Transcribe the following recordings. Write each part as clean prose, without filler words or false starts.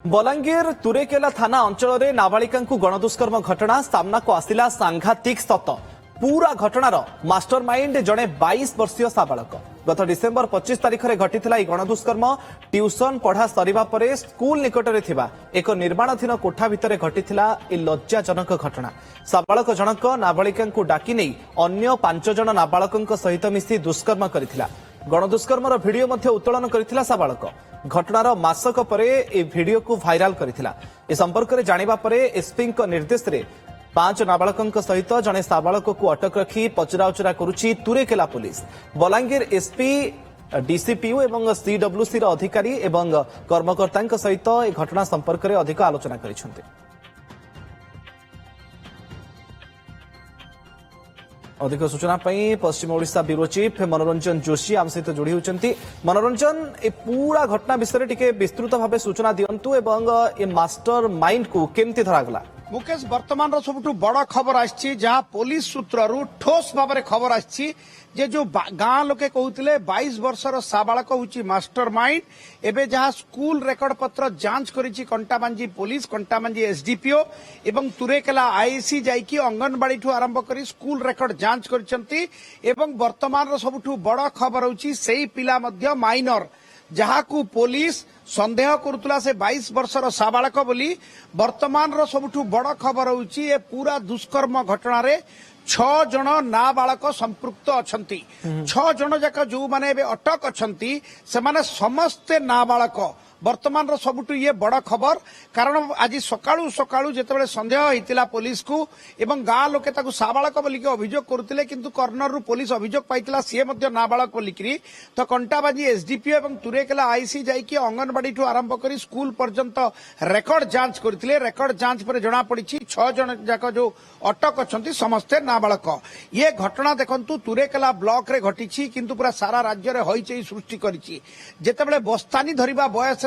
बलांगीर तुरेकेला थाना अंचल में नाबालिका गणदुष्कर्म घटना सामना को आसिला सांघातिक सत। पूरा घटनार मास्टरमाइंड जड़े 22 वर्षीय साबालक। गत डिसेम्बर 25 तारिख में घटी गणदुष्कर्म ट्यूशन पढ़ा सरिबा परे स्कूल निकट में एक निर्माणाधीन कोठा भितर घटी लज्जाजनक घटना। साबालक जनक नाबालिका डाकी नहीं अन्य 5 जन नाबालकों सहित मिसी दुष्कर्म करथिला। गणदुष्कर्मर भिडियो मध्य उत्तोलन करथिला साबालक। घटनार मासक परे ए भिडियो को भाइराल करथिला। ए संपर्क में जानिबा परे एसपी निर्देश रे 5 नाबालकों सहित जड़े साबालक को अटक रखी पचराउचरा करुछि तुरेकेला पुलिस। बलांगीर एसपी डीसीपीयू एवं सीडब्ल्यूसी अधिकारी एवं कर्मकर्ता सहित ए घटना संपर्क में अधिक आलोचना करिसेंति। अधिक सूचना पश्चिम ओडिशा ब्यूरो चीफ मनोरंजन जोशी आम सहित जोड़ी होती। मनोरंजन ए पूरा घटना विषय टिके विस्तृत भाव सूचना दिंतु एवं ए मास्टर माइंड को केमती धरागला। मुकेश वर्तमान सबुठु बड़ खबर आछि जहां पुलिस सूत्ररु ठोस भाव में खबर आछि जे जो गाँ लोके कहते 22 वर्षर साबालक होची मास्टर माइंड एबे जहां स्कूल रेकर्ड पत्र जांच करिछि कंटाबांजी पुलिस कंटाबांजी एसडीपीओ एवं तुरेकेला आईसी जाइकी अंगनबाड़ी ठू आरंभ करी स्कूल रेकर्ड जांच करिसंती। एवं वर्तमान सबुठु बड़ खबर होची सेही पिला मध्य माइनर जहाकू पुलिस संदेह करुला से 22 वर्षर साबालक बोली। वर्तमान सबुठु बड़ खबर होची ए पूरा दुष्कर्म घटना रे 6 जन नाबालक संपृक्त अछंती। 6 जन जाक जो माने अटक अछंती से माने समस्ते नाबालक। वर्तमान सबुठु ये बड़ खबर कारण आज सकाळू सकाळू जेतेबेले संदेह होइतिला पुलिस को एवं गाँ लोके ताकू साबालक बोलिक अभियोग करुतिले किंतु कर्नर रु पुलिस अभियोग पाइतिला सी मध्य नाबालक बोलिकरी तो कंटाबाजी एसडीपीओ एवं तुरेकेला आईसी जाइकी अंगनबाड़ी ठू आरंभ करी स्कूल पर्यंत रेकर्ड जांच करथिले। रेकर्ड जांच पर जणा पड़िछि 6 जन जाक जो अटक अछंती समस्ते नाबालक। ये घटना देखंतु तुरेकेला ब्लॉक रे घटिछि किंतु पूरा सारा राज्य रे होइचै सृष्टि करिछि। जेतेबेले बस्तानी धरिबा बयस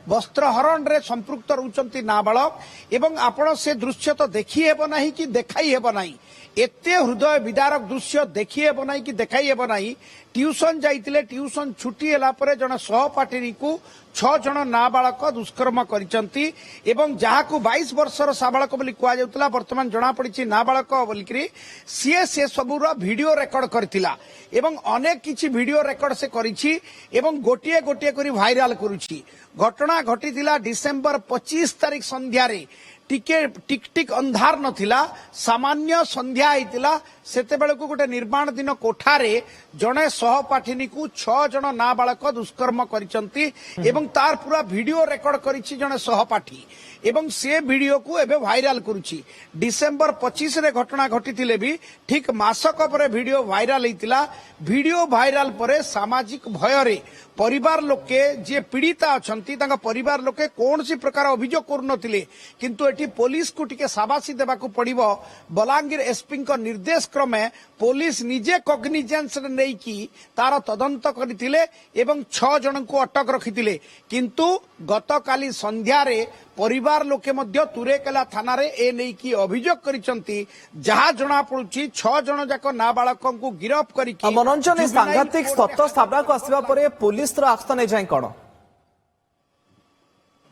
वस्त्र हरण रे संपृक्त रहउचंती नाबालक एवं आपण से दृश्य तो देखी हेब नाही कि देखाई हेब नाही। एते हृदय विदारक दृश्य देखी हेब नाही कि देखाई हेब नाही। ट्यूशन जाइतिले ट्यूशन छुट्टी होला परे जण सहपाठी को 6 जन नाबालक दुष्कर्म करिसंती एवं जहाकू 22 वर्षर साबालक बोली कुआ जाउतला वर्तमान जणा पड़िछि नाबालक बोलिकरी से सबुर वीडियो रेकर्ड करथिला एवं अनेक किछि वीडियो रेकर्ड से करिछि एवं गोटिए गोटिए करी भाइराल करूछि। घटना घटिथिला डिसेम्बर 25 तारिख संध्या रे टिके टिक टिक अंधार नथिला सामान्य संध्या आइतिला। सेते बेले को गोटे निर्माण दिन कोठारे जणे सहपाठिनी को 6 जन नाबालक दुष्कर्म करिसंती एवं तार पूरा वीडियो रेकर्ड करिछि जणे सहपाठी एवं से वीडियो को एबे भाइराल करूछि। डिसेम्बर 25 रे घटना घटिथिले भी ठीक मासक परे वीडियो भाइराल हेतिला। वीडियो भाइराल परे सामाजिक भय रे परिवार लोके जे पीड़िता अछंती तांका परिवार लोके कोनसी प्रकार अभियोग करुनथिले किंतु एठी पुलिस को टिके साबासी देबाकू पड़िबो। बलांगीर एसपी को निर्देश क्रमे पुलिस निजे कॉग्निजेंस नै की तार तदंत करथिले एवं 6 जन को अटक रखिथिले किंतु गतकाली संध्या रे परिवार लोके मध्य तुरेकेला थाना रे ए नै की अभियोग करिसंती जहा जणा पड़ुछि 6 जन जाक नाबालकों को गिरफ्त करी। मनोरंजन सांघातिक सत सामना को आसीबा परे पुलिस रो एक्शन नै जाय कोन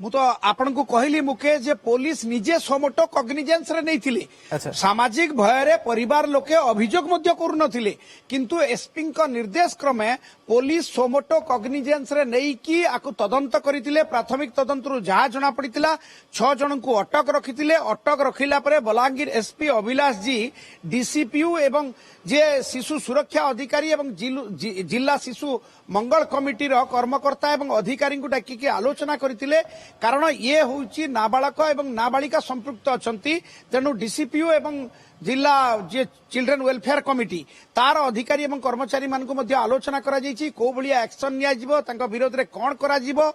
मु तो आपण को कहली मुकेश जे पुलिस निजे सोमोटो कॉग्निजेंस रे नैथिले। सामाजिक भय रे परिवार लोके अभियोग मध्य करुनथिले किंतु एसपी को निर्देश क्रमे पुलिस सोमोटो कॉग्निजेंस रे नै की आकु तदंत करिथिले। प्राथमिक तदंतरु जहा जणा पड़ितिला 6 जन को अटक रखिथिले। अटक रखिला परे बलांगीर एसपी अभिलाष जी डीसीपीयू एवं जे शिशु सुरक्षा अधिकारी एवं जिला शिशु मंगल कमिटी रो कर्मकर्ता एवं अधिकारी को डाकी आलोचना करथिले कारण ये होची नाबालक एवं नाबालिका संपृक्त अछंती तेनु डीसीपीयू एवं जिला जे चिल्ड्रेन वेलफेयर कमिटी तार अधिकारी एवं कर्मचारी मान को मध्य आलोचना करा जायछि को बलिया एक्शन निया जिवो तांका विरोध रे कोन करा जिवो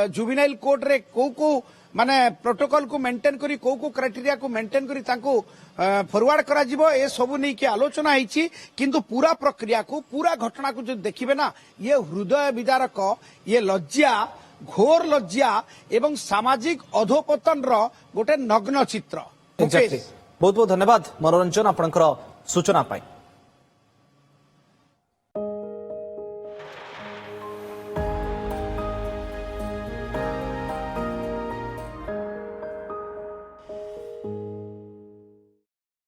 जुवेनाइल कोर्ट रे को माने प्रोटोकॉल को मेंटेन करी को क्राइटेरिया को मेंटेन करी तांको फॉरवर्ड करा जिवो ए सबु नै के आलोचना हैछि किंतु पूरा प्रक्रिया को पूरा घटना को जो देखिबे ना ये हृदय विदारक ये लज्जा घोर लज्जा एवं सामाजिक अधोपतन रो गोटे नग्न चित्र। बहुत बहुत धन्यवाद मनोरंजन आपनकर सूचना पाई।